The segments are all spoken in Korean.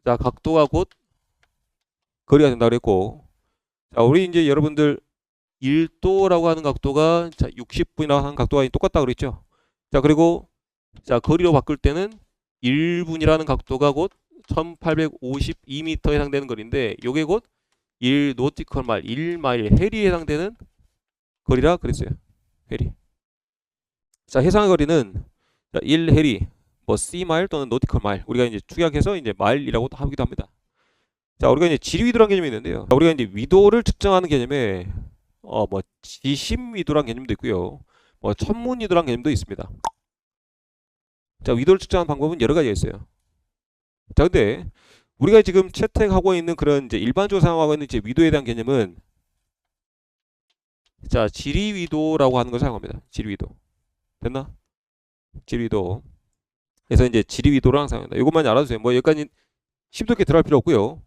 자, 각도가 곧 거리가 된다고 그랬고, 자, 우리 이제 여러분들 1도라고 하는 각도가 자, 60분이라고 하는 각도가 똑같다고 그랬죠. 자, 그리고 자, 거리로 바꿀 때는 1분이라는 각도가 곧 1852m 해당되는 거리인데 요게 곧 1 노티컬 마일, 1마일 해리에 해당되는 거리라 그랬어요. 해리. 자, 해상의 거리는 1 해리, 뭐 C 마일 또는 노티컬 마일. 우리가 이제 축약해서 이제 마일이라고 하기도 합니다. 자, 우리가 이제 지리위도라는 개념이 있는데요. 우리가 이제 위도를 측정하는 개념에 뭐 지심위도라는 개념도 있고요. 뭐 천문위도라는 개념도 있습니다. 자, 위도를 측정하는 방법은 여러 가지가 있어요. 자, 근데 우리가 지금 채택하고 있는 그런 이제 일반적으로 사용하고 있는 이제 위도에 대한 개념은 자, 지리위도라고 하는 걸 사용합니다. 지리위도. 됐나? 지리위도. 그래서 이제 지리위도랑 사용합니다. 이것만 알아두세요. 뭐 여기까지 심도있게 들어갈 필요 없고요.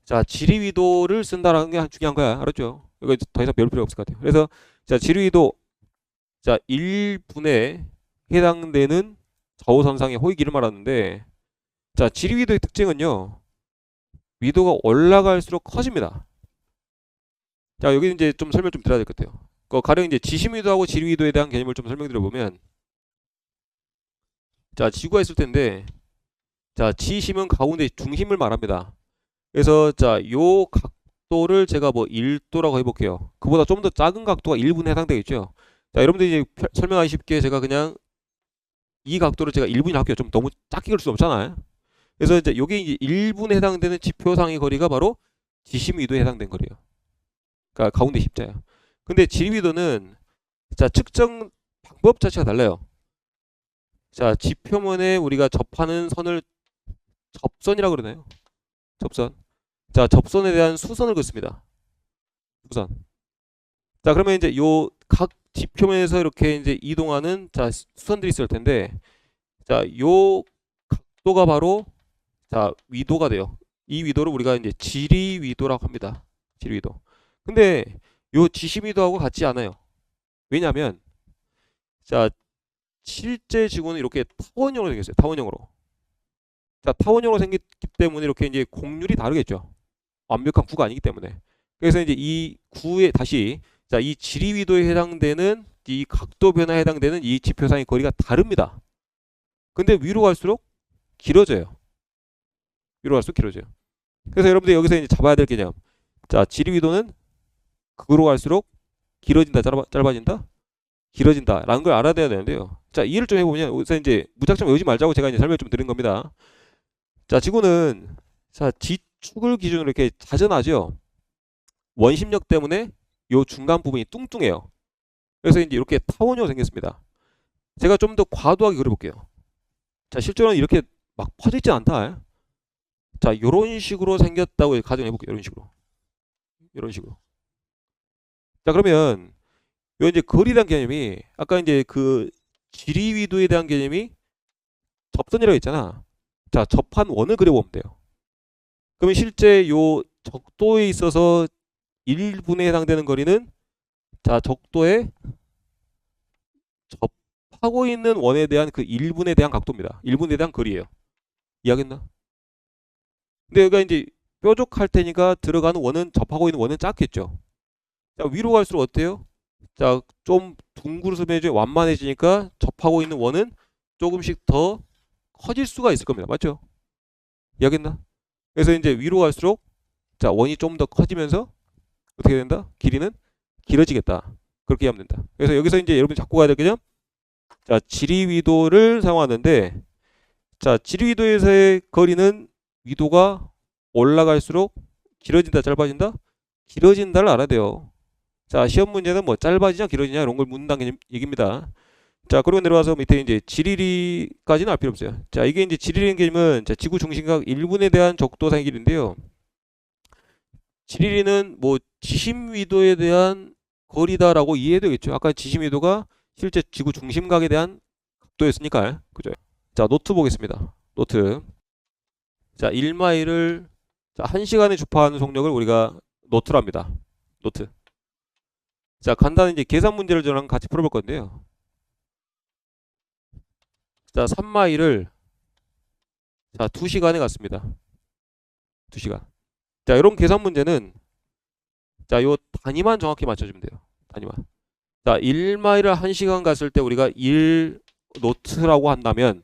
자, 지리위도를 쓴다라는 게 중요한 거야. 알았죠? 이거 더 이상 배울 필요 없을 것 같아요. 그래서 자, 지리위도 자, 1분에 해당되는 좌우선상의 호위기를 말하는데 자, 지리위도의 특징은요. 위도가 올라갈수록 커집니다. 자, 여기 이제 좀 설명 좀 드려야 될 것 같아요. 가령 이제 지심위도하고 지리위도에 대한 개념을 좀 설명드려 보면 자, 지구가 있을 텐데 자, 지심은 가운데 중심을 말합니다. 그래서 자, 요 각도를 제가 뭐 1도라고 해볼게요. 그보다 좀 더 작은 각도가 1분에 해당되겠죠. 자, 여러분들이 이제 설명하기 쉽게 제가 그냥 이 각도를 제가 1분이라고 할게요. 좀 너무 작게 그릴 수 없잖아요. 그래서 이제 요게 이제 1분에 해당되는 지표상의 거리가 바로 지심위도에 해당된 거리예요. 그러니까 가운데 십자예요. 근데 지리위도는 자, 측정 방법 자체가 달라요. 자, 지표면에 우리가 접하는 선을 접선이라고 그러나요? 접선. 자, 접선에 대한 수선을 긋습니다. 수선. 자, 그러면 이제 요 각 지표면에서 이렇게 이제 이동하는 자, 수선들이 있을 텐데 자, 요 각도가 바로 자, 위도가 돼요. 이 위도를 우리가 이제 지리위도라고 합니다. 지리위도. 근데 요 지심위도하고 같지 않아요. 왜냐하면 자, 실제 지구는 이렇게 타원형으로 생겼어요. 타원형으로. 자, 타원형으로 생겼기 때문에 이렇게 이제 곡률이 다르겠죠. 완벽한 구가 아니기 때문에. 그래서 이제 이 구에 다시 자, 이 지리위도에 해당되는 이 각도 변화에 해당되는 이 지표상의 거리가 다릅니다. 근데 위로 갈수록 길어져요. 위로 갈수록 길어져요. 그래서 여러분들 여기서 이제 잡아야 될 개념. 자, 지리위도는 극으로 갈수록 길어진다, 짧아진다, 길어진다 라는 걸 알아야 되는데요. 자, 이해를 좀 해보면 우선 이제 무작정 외우지 말자고 제가 이제 설명을 좀 드린 겁니다. 자, 지구는 자, 지축을 기준으로 이렇게 자전하죠. 원심력 때문에 요 중간 부분이 뚱뚱해요. 그래서 이제 이렇게 타원형으로 생겼습니다. 제가 좀 더 과도하게 그려볼게요. 자, 실제로는 이렇게 막 퍼져 있지 않다. 자, 요런 식으로 생겼다고 가정해볼게요. 이런 식으로. 이런 식으로. 자, 그러면 요 이제 거리란 개념이 아까 이제 그 지리위도에 대한 개념이 접선이라고 했잖아. 자, 접한 원을 그려보면 돼요. 그러면 실제 요 적도에 있어서 1분에 해당되는 거리는 자, 적도에 접하고 있는 원에 대한 그 1분에 대한 각도입니다. 1분에 대한 거리예요. 이해하겠나? 근데 여기가 이제 뾰족할 테니까 들어가는 원은 접하고 있는 원은 작겠죠. 자, 위로 갈수록 어때요? 자, 좀 둥그러져 완만해지니까 접하고 있는 원은 조금씩 더 커질 수가 있을 겁니다. 맞죠? 이해하겠나? 그래서 이제 위로 갈수록 자, 원이 좀 더 커지면서 어떻게 된다? 길이는 길어지겠다. 그렇게 하면 된다. 그래서 여기서 이제 여러분 잡고 가야 될 개념. 자, 지리위도를 사용하는데 자, 지리위도에서의 거리는 위도가 올라갈수록 길어진다, 짧아진다? 길어진다를 알아야 돼요. 자, 시험 문제는 뭐 짧아지냐, 길어지냐 이런 걸 묻는다는 얘기입니다. 자, 그리고 내려와서 밑에 이제 지리리까지는 알 필요 없어요. 자, 이게 이제 지리리는 개념은 자, 지구 중심각 1분에 대한 적도상의 길인데요. 지리리는 뭐 지심위도에 대한 거리다라고 이해되겠죠. 아까 지심위도가 실제 지구 중심각에 대한 각도였으니까. 그죠? 자, 노트 보겠습니다. 노트. 자, 1마일을 자, 1시간에 주파하는 속력을 우리가 노트로 합니다. 노트. 자, 간단한 이제 계산 문제를 저랑 같이 풀어볼 건데요. 자, 3마일을 자, 2시간에 갔습니다. 2시간. 자, 이런 계산 문제는 자, 요 단위만 정확히 맞춰주면 돼요. 단위만. 자, 1마일을 1시간 갔을 때 우리가 1노트라고 한다면,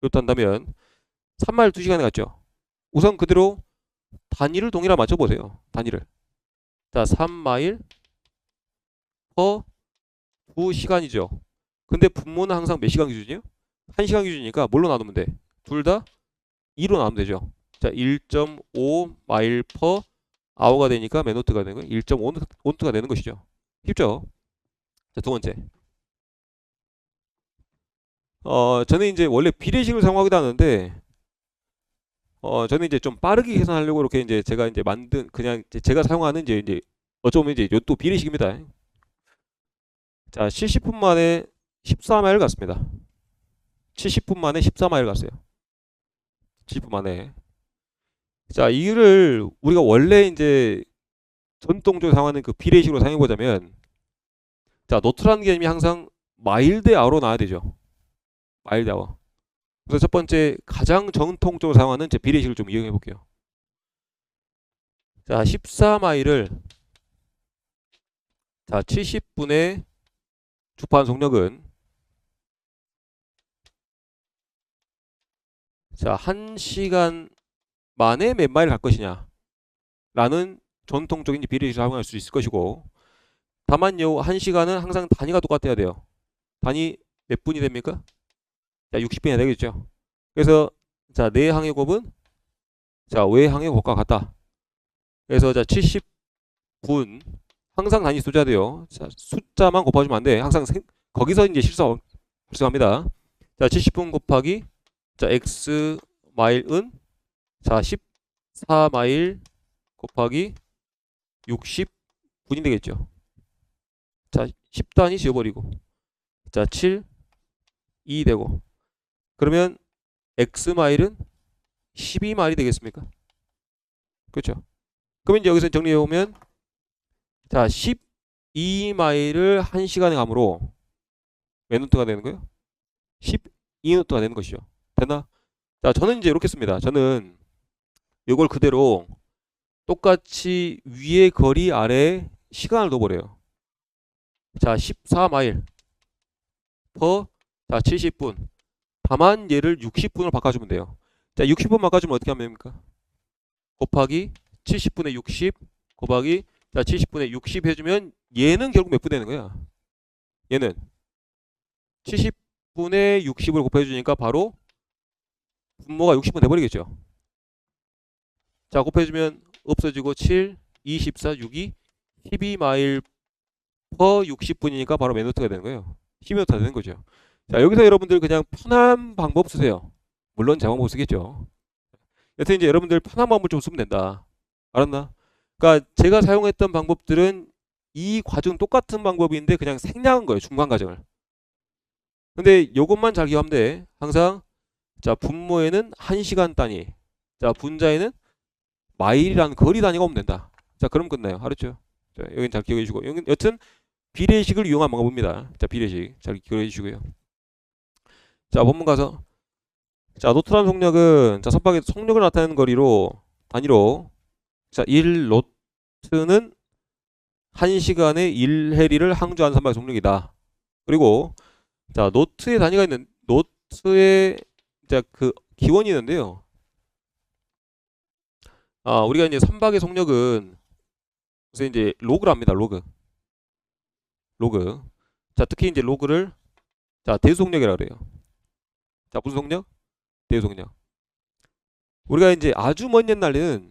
이렇게 한다면 3마일 2시간에 갔죠. 우선 그대로 단위를 동일하게 맞춰보세요. 단위를. 자, 3마일 퍼 2시간이죠. 근데 분모는 항상 몇 시간 기준이에요? 1시간 기준이니까 뭘로 나누면 돼? 둘 다 2로 나누면 되죠. 자, 1.5 마일 퍼 아워가 되니까 몇 노트가 되는 거예요? 1.5 노트가 되는 것이죠. 쉽죠? 자, 두 번째. 저는 이제 원래 비례식을 사용하기도 하는데, 저는 이제 좀 빠르게 계산하려고 이렇게 이제 제가 이제 만든, 그냥 이제 제가 사용하는 이제 어쩌면 이제 요또 비례식입니다. 자, 70분 만에 14마일 갔습니다. 70분 만에 14마일 갔어요. 70분 만에. 자, 이를 우리가 원래 이제 전통적으로 사용하는 그 비례식으로 사용해 보자면, 자, 노트라는 개념이 항상 마일 대 아워로 나와야 되죠. 마일 대 아워. 그래서 첫 번째 가장 전통적으로 사용하는 제 비례식을 좀 이용해 볼게요. 자, 14마일을 자, 70분의 주파한 속력은 자, 1시간 만에 몇 마일 갈 것이냐 라는 전통적인 비례식을 사용할 수 있을 것이고, 다만요 1시간은 항상 단위가 똑같아야 돼요. 단위 몇 분이 됩니까? 자, 60분이 되겠죠. 그래서 자, 내항의 곱은 자, 외항의 곱과 같다. 그래서 자, 70분 항상 단위 숫자 돼요. 자, 숫자만 곱해주면 안 돼. 항상 거기서 이제 실수 발생합니다. 자, 70분 곱하기 자, x 마일은 자, 14마일 곱하기 60분이 되겠죠. 자, 10단위 지워버리고 자, 7, 2 되고, 그러면 x 마일은 12마일이 되겠습니까? 그렇죠. 그러면 이제 여기서 정리해 보면 자, 12마일을 1시간에 감으로 몇 노트가 되는 거예요? 12노트가 되는 것이죠. 됐나? 자, 저는 이제 이렇게 씁니다. 저는 이걸 그대로 똑같이 위에 거리 아래 시간을 넣어버려요. 자, 14마일 퍼 자, 70분. 다만 얘를 60분으로 바꿔주면 돼요. 자, 60분 바꿔주면 어떻게 하면 됩니까? 곱하기 70분의 60 곱하기 자, 70분의 60 해주면 얘는 결국 몇 분 되는 거야? 얘는 70분의 60을 곱해주니까 바로 분모가 60분 돼버리겠죠. 자, 곱해주면 없어지고 7, 24, 6이 12마일 퍼 60분이니까 바로 몇 노트가 되는 거예요? 12노트가 되는 거죠. 자, 여기서 여러분들 그냥 편한 방법 쓰세요. 물론 제 방법 쓰겠죠. 여튼 이제 여러분들 편한 방법을 좀 쓰면 된다. 알았나? 그러니까 제가 사용했던 방법들은 이 과정 똑같은 방법인데 그냥 생략한 거예요. 중간 과정을. 근데 요것만 잘 기억하면 돼. 항상 자, 분모에는 1시간 단위, 자, 분자에는 마일이라는 거리 단위가 오면 된다. 자, 그럼 끝나요. 알았죠? 자, 여긴 잘 기억해 주시고, 여튼 비례식을 이용한 방법입니다. 자, 비례식 잘 기억해 주시고요. 자, 본문 가서 자, 노트란 속력은 자, 선박의 속력을 나타내는 거리로 단위로 자, 1노트는 1시간에 1해리를 항주하는 선박의 속력이다. 그리고 자, 노트의 단위가 있는 노트의 자, 그 기원이 있는데요. 우리가 이제 선박의 속력은 그래서 이제 로그를 합니다. 로그. 자, 특히 이제 로그를 자, 대속력이라고 그래요. 자, 무슨 속력? 대속력. 우리가 이제 아주 먼 옛날에는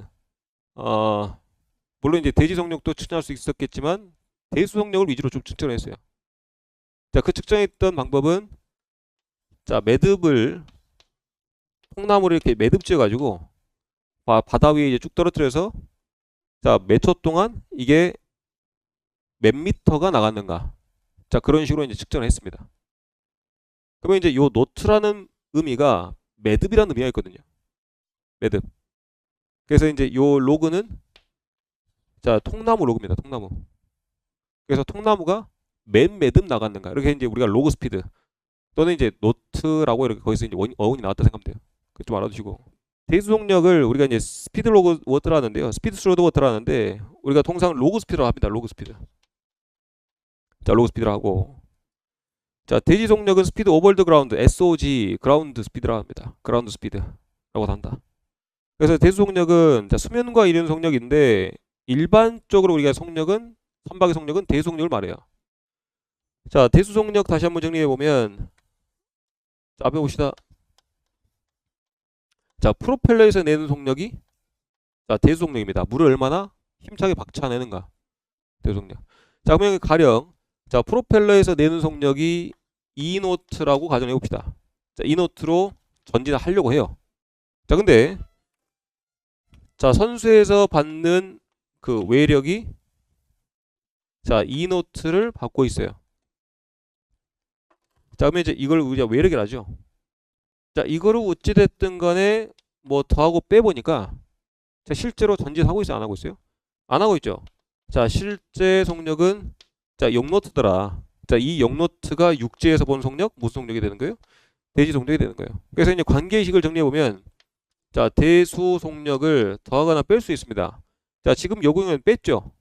물론 이제 대지 속력도 측정할 수 있었겠지만 대수 속력을 위주로 좀 측정을 했어요. 자, 그 측정했던 방법은 자, 매듭을 통나무를 이렇게 매듭 지어 가지고 바다 위에 이제 쭉 떨어뜨려서 자, 몇 초 동안 이게 몇 미터가 나갔는가. 자, 그런 식으로 이제 측정을 했습니다. 그러면 이제 요 노트라는 의미가 매듭이라는 의미가 있거든요. 매듭. 그래서 이제 요 로그는 자, 통나무 로그입니다. 통나무. 그래서 통나무가 몇 매듭 나갔는가. 이렇게 이제 우리가 로그 스피드 또는 이제 노트라고 이렇게 거기서 이제 어원이 나왔다 생각하면 돼요. 좀 알아두시고. 대수 속력을 우리가 이제 스피드 로그 워터를 하는데요. 스피드 스로드 워터를 하는데 우리가 통상 로그 스피드로 합니다. 로그 스피드. 자, 로그 스피드로 하고. 자, 대지 속력은 스피드 오버 더 그라운드, SOG, 그라운드 스피드라 합니다. 그라운드 스피드라고 한다. 그래서 대수 속력은 자, 수면과 이륜 속력인데 일반적으로 우리가 속력은 선박의 속력은 대수 속력을 말해요. 자, 대수 속력 다시 한번 정리해 보면 자, 앞에 봅시다. 자, 프로펠러에서 내는 속력이 자, 대수 속력입니다. 물을 얼마나 힘차게 박차내는가. 대수 속력. 자, 그러면 가령 자, 프로펠러에서 내는 속력이 2노트라고 가정해 봅시다. 자, 2노트로 전진을 하려고 해요. 자, 근데 자, 선수에서 받는 그 외력이 자, 2노트를 받고 있어요. 자, 그러면 이제 이걸 우리가 외력이라 하죠. 자, 이거를 어찌됐든 간에 뭐 더하고 빼보니까 자, 실제로 전진하고 있어요? 안 하고 있어요? 안 하고 있죠. 자, 실제 속력은 자, 0노트더라. 자, 이 0노트가 육지에서 본 속력 무슨 속력이 되는 거예요? 대지 속력이 되는 거예요. 그래서 이제 관계의식을 정리해 보면 자, 대수 속력을 더하거나 뺄 수 있습니다. 자, 지금 요 경우는 뺐죠.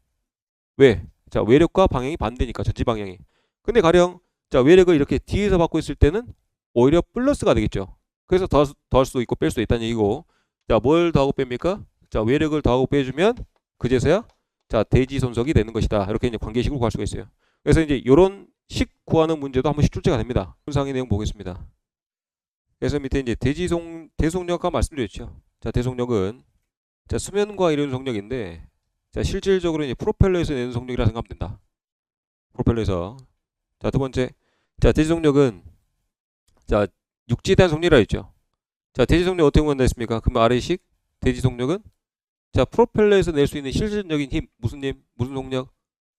왜? 자, 외력과 방향이 반대니까 전지 방향이. 근데 가령 자, 외력을 이렇게 뒤에서 받고 있을 때는 오히려 플러스가 되겠죠. 그래서 더할 수 있고 뺄 수 있다는 얘기고. 자, 뭘 더하고 뺍니까? 자, 외력을 더하고 빼주면 그제서야 자, 대지 손석이 되는 것이다. 이렇게 이제 관계식으로 구할 수가 있어요. 그래서 이제 이런 식 구하는 문제도 한 번씩 출제가 됩니다. 상의 내용 보겠습니다. 그래서 밑에 이제 대속력 아까 말씀드렸죠. 자, 대속력은 자, 수면과 이런 속력인데 자, 실질적으로 이제 프로펠러에서 내는 속력이라 생각하면 된다. 프로펠러에서. 자, 두 번째. 자, 대지속력은 자, 육지에 대한 속력이라 했죠. 자, 대지속력 어떻게 구한다 했습니까? 그럼 아래식 대지속력은 자, 프로펠러에서 낼 수 있는 실질적인 힘, 무슨 힘, 무슨 속력?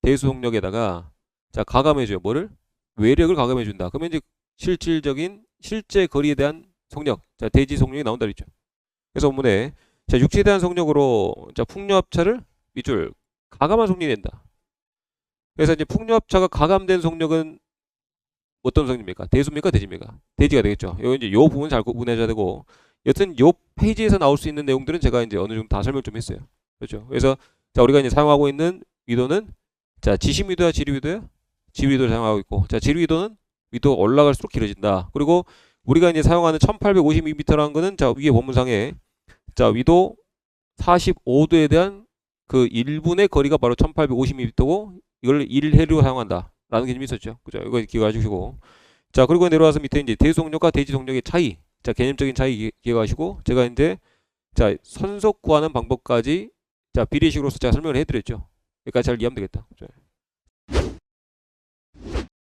대수 속력에다가 자, 가감해줘요. 뭐를? 외력을 가감해준다. 그러면 이제 실질적인 실제 거리에 대한 속력, 자, 대지 속력이 나온다 그랬죠. 그래서 본문에 자, 육지에 대한 속력으로 자, 풍류합차를 밑줄 가감한 속력이 된다. 그래서 이제 풍류합차가 가감된 속력은 어떤 속력입니까? 대수입니까? 대지입니까? 대지가 되겠죠. 요 이제 요 부분 잘 구분해줘야 되고. 여튼 요 페이지에서 나올 수 있는 내용들은 제가 이제 어느 정도 다 설명 좀 했어요. 그렇죠. 그래서 자, 우리가 이제 사용하고 있는 위도는 자, 지심 위도야, 지리 위도야? 지리 위도를 사용하고 있고. 자, 지리 위도는 위도가 올라갈수록 길어진다. 그리고 우리가 이제 사용하는 1852m라는 거는 자, 위에 본문상에 자, 위도 45도에 대한 그 1분의 거리가 바로 1852m고 이걸 1해로 사용한다. 라는 개념이 있었죠. 그죠? 이거 기억해 주시고. 자, 그리고 내려와서 밑에 이제 대속력과 대지속력의 차이. 자, 개념적인 차이 기억하시고, 제가 이제 자, 선속 구하는 방법까지 자, 비례식으로서 제가 설명을 해드렸죠. 여기까지 잘 이해하면 되겠다.